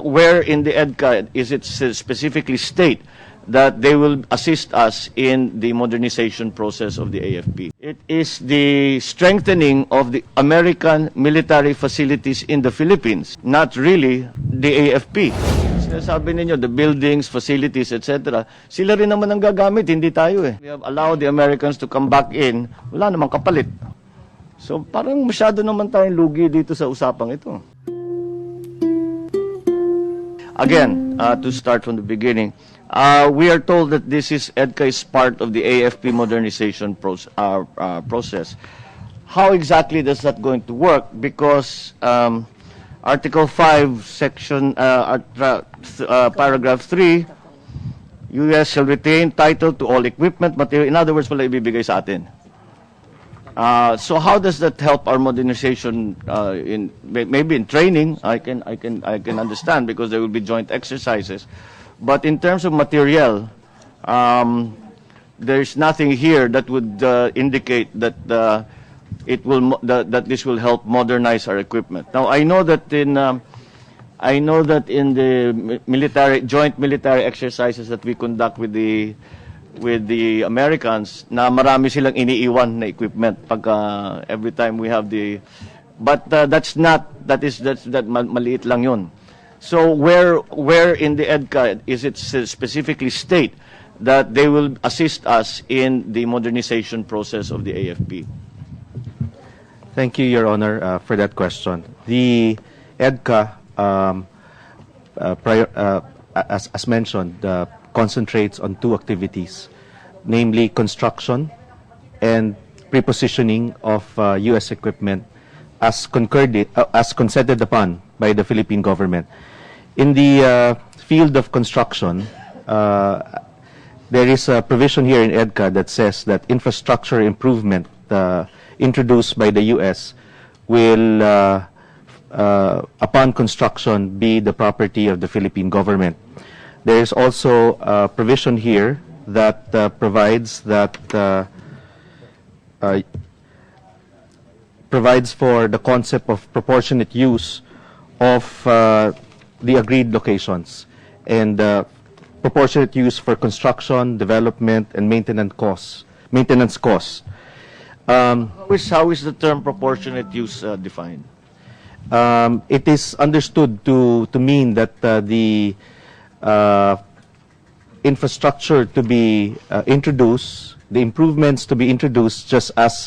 Where in the EDCA is it specifically state that they will assist us in the modernization process of the AFP? It is the strengthening of the American military facilities in the Philippines, not really the AFP. Sinasabi ninyo, the buildings, facilities, etc. Sila rin naman ang gagamit, hindi tayo eh. We have allowed the Americans to come back in, wala namang kapalit. So parang masyado naman tayong lugi dito sa usapang ito. Again, to start from the beginning, we are told that this is EDCA is part of the AFP modernization process. How exactly does that going to work? Because Article 5, Section Paragraph 3, U.S. shall retain title to all equipment, material. In other words, wala ibibigay sa atin. So how does that help our modernization maybe in training? I can understand because there will be joint exercises, but in terms of material, there's nothing here that would indicate that that this will help modernize our equipment. Now I know that in the joint military exercises that we conduct with the Americans, na marami silang iniiwan na equipment pag every time we have but that's maliit lang yun. So where in the EDCA is it specifically state that they will assist us in the modernization process of the AFP? Thank you, Your Honor, for that question. The EDCA, as mentioned, concentrates on two activities, namely construction and prepositioning of U.S. equipment as consented upon by the Philippine government. In the field of construction, there is a provision here in EDCA that says that infrastructure improvement introduced by the U.S. will, upon construction, be the property of the Philippine government. There is also a provision here that provides for the concept of proportionate use of the agreed locations and proportionate use for construction, development, and maintenance costs. How is the term proportionate use defined? It is understood to mean that the infrastructure to be introduced, the improvements to be introduced, just as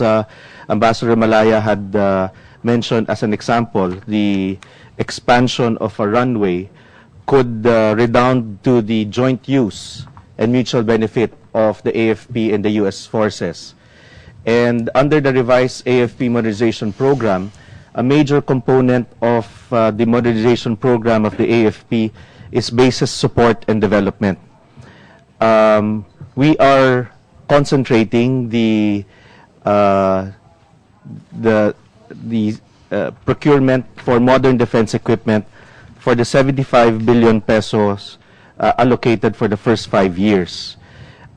Ambassador Malaya had mentioned as an example, the expansion of a runway could redound to the joint use and mutual benefit of the AFP and the U.S. forces. And under the revised AFP modernization program, a major component of the modernization program of the AFP is basis support and development. We are concentrating the procurement for modern defense equipment for the 75 billion pesos allocated for the first 5 years.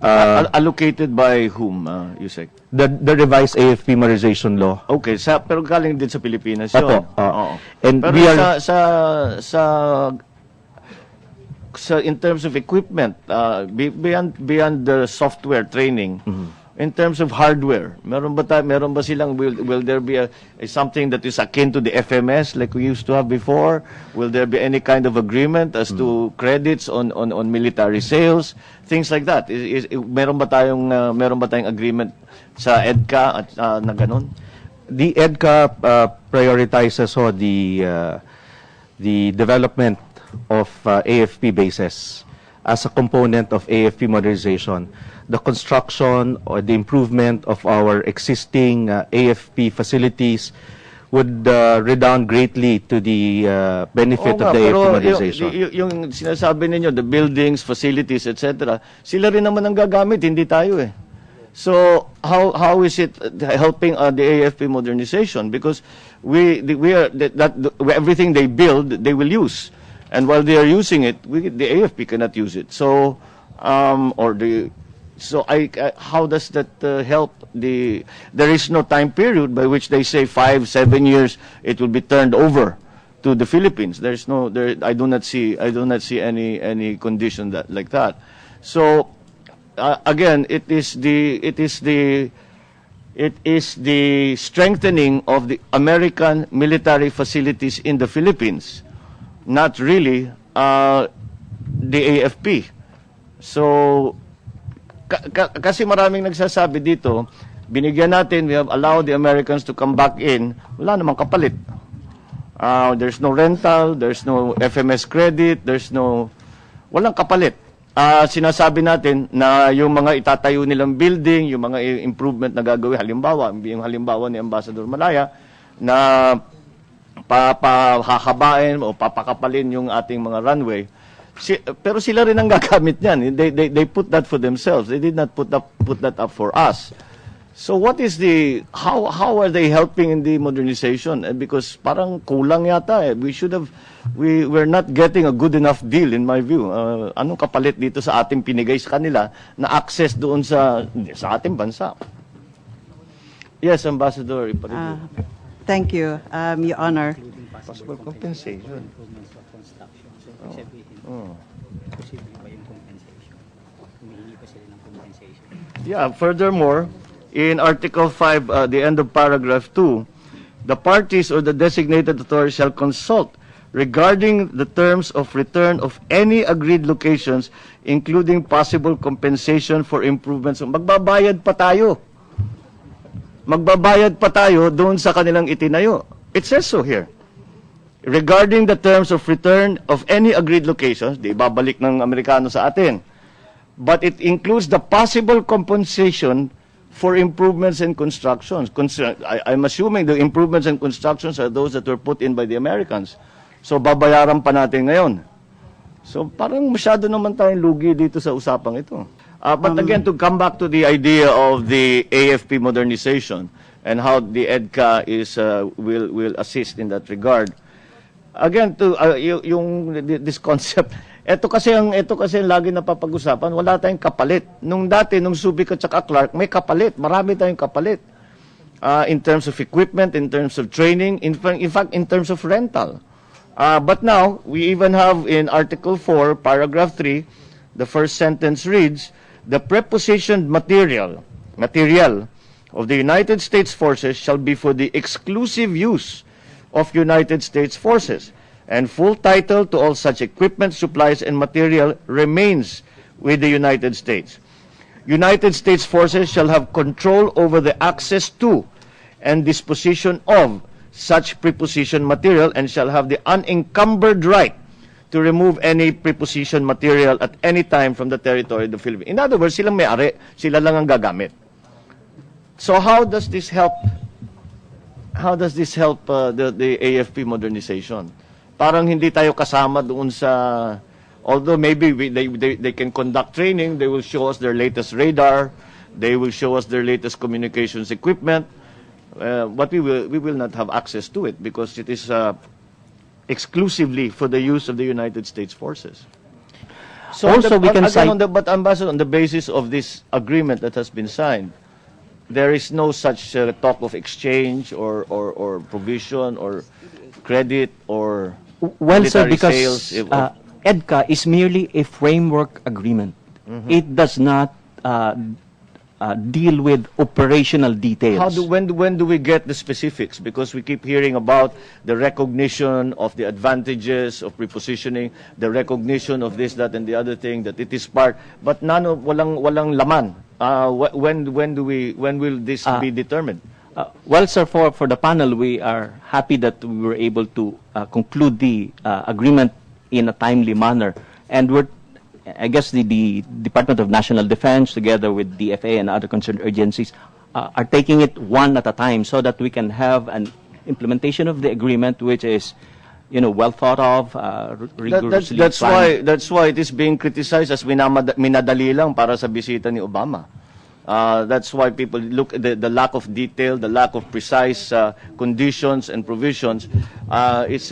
Allocated by whom, you say? The revised AFP modernization law. Okay, pero galing din sa Pilipinas yun. And pero we are in terms of equipment, beyond the software training, in terms of hardware, meron ba silang, will there be something that is akin to the FMS like we used to have before? Will there be any kind of agreement as to credits on military sales, things like that? Meron ba tayong agreement sa EDCA at na ganun? The EDCA prioritizes the development of AFP bases as a component of AFP modernization. The construction or the improvement of our existing AFP facilities would redound greatly to the benefit of the AFP modernization. Yung sinasabi ninyo, the buildings, facilities, etc., sila rin naman ang gagamit, hindi tayo eh. So how is it helping the AFP modernization? Because everything they build, they will use. And while they are using it, the AFP cannot use it. So, how does that help? There is no time period by which they say 5-7 years it will be turned over to the Philippines. There's no, there, I do not see any condition that like that. So again, it is the strengthening of the American military facilities in the Philippines, not really the AFP. So kasi maraming nagsasabi dito, binigyan natin, we have allowed the Americans to come back in, wala namang kapalit. There's no rental, there's no FMS credit, walang kapalit. Sinasabi natin na yung mga itatayo nilang building, yung mga improvement na gagawin, halimbawa, yung halimbawa ni Ambassador Malaya, na pahahabain o papakapalin yung ating mga runway. Pero sila rin ang gagamit niyan. They put that for themselves. They did not put that up for us. So what is how are they helping in the modernization? Because parang kulang yata eh. We're not getting a good enough deal in my view. Anong kapalit dito sa ating pinigay sa kanila na access doon sa ating bansa? Yes, Ambassador. Thank you, Your Honor. Possible compensation. Yeah, furthermore, in Article 5, the end of paragraph 2, the parties or the designated authority shall consult regarding the terms of return of any agreed locations, including possible compensation for improvements. So, magbabayad pa tayo. Magbabayad pa tayo doon sa kanilang itinayo. It says so here. Regarding the terms of return of any agreed locations, di babalik ng Amerikano sa atin. But it includes the possible compensation for improvements and constructions. I'm assuming the improvements and constructions are those that were put in by the Americans. So babayaran pa natin ngayon. So parang masyado naman tayong lugi dito sa usapang ito. But again, to come back to the idea of the AFP modernization and how the EDCA will assist in that regard. Again, this concept, ito kasi ang lagi napapag-usapan, wala tayong kapalit. Nung Subic at saka Clark, may kapalit. Marami tayong kapalit. In terms of equipment, in terms of training, in fact, in terms of rental. But now, we even have in Article 4, Paragraph 3, the first sentence reads, the prepositioned material of the United States forces shall be for the exclusive use of United States forces, and full title to all such equipment, supplies, and material remains with the United States. United States forces shall have control over the access to and disposition of such preposition material and shall have the unencumbered right to remove any preposition material at any time from the territory of the Philippines. In other words, silang may-ari, sila lang ang gagamit. So how does this help? How does this help the AFP modernization? Parang hindi tayo kasama doon sa, although maybe they can conduct training, they will show us their latest radar, they will show us their latest communications equipment, but we will not have access to it because it is exclusively for the use of the United States forces. So Also, we can cite... but Ambassador, on the basis of this agreement that has been signed, there is no such talk of exchange or provision or credit or well, sir, military because sales. EDCA is merely a framework agreement. It does not deal with operational details. When do we get the specifics? Because we keep hearing about the recognition of the advantages of prepositioning, the recognition of this, that, and the other thing, that it is part, but walang laman. When will this be determined? Well, sir, for the panel, we are happy that we were able to conclude the agreement in a timely manner. And I guess the Department of National Defense, together with DFA and other concerned agencies, are taking it one at a time so that we can have an implementation of the agreement which is, well thought of, rigorously planned. That's why it is being criticized as minadali lang para sa bisita ni Obama. That's why people look at the lack of detail, the lack of precise conditions and provisions. It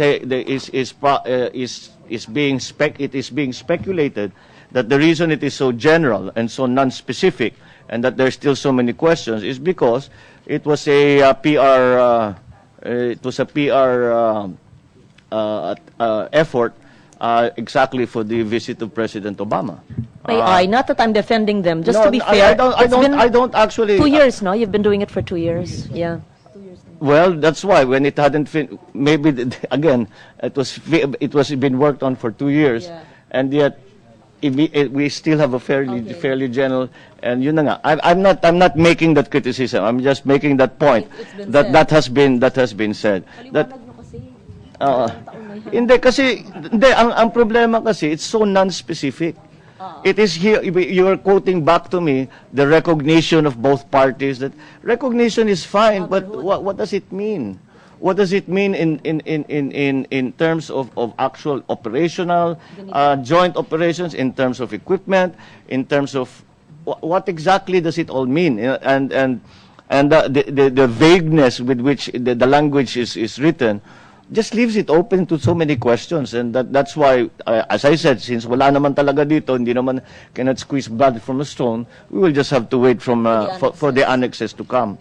is being speculated that the reason it is so general and so non-specific, and that there's still so many questions, is because it was a PR effort exactly for the visit of President Obama. Not that I'm defending them. Just No, to be fair, I don't actually. 2 years, no? You've been doing it for 2 years. Yeah. Well, that's why when it hadn't maybe again it was been worked on for 2 years, Yeah. and yet we still have a fairly general. And yun na nga, I'm not making that criticism. I'm just making that point It's been that said. that has been said. That hindi kasi ang problema kasi it's so non-specific. It is here you are quoting back to me the recognition of both parties. That recognition is fine, but what does it mean? What does it mean in terms of actual operational joint operations, in terms of equipment, in terms of what exactly does it all mean? And the vagueness with which the language is written just leaves it open to so many questions, and that's why, as I said, since wala naman talaga dito, hindi naman cannot squeeze blood from a stone, we will just have to wait for the annexes to come.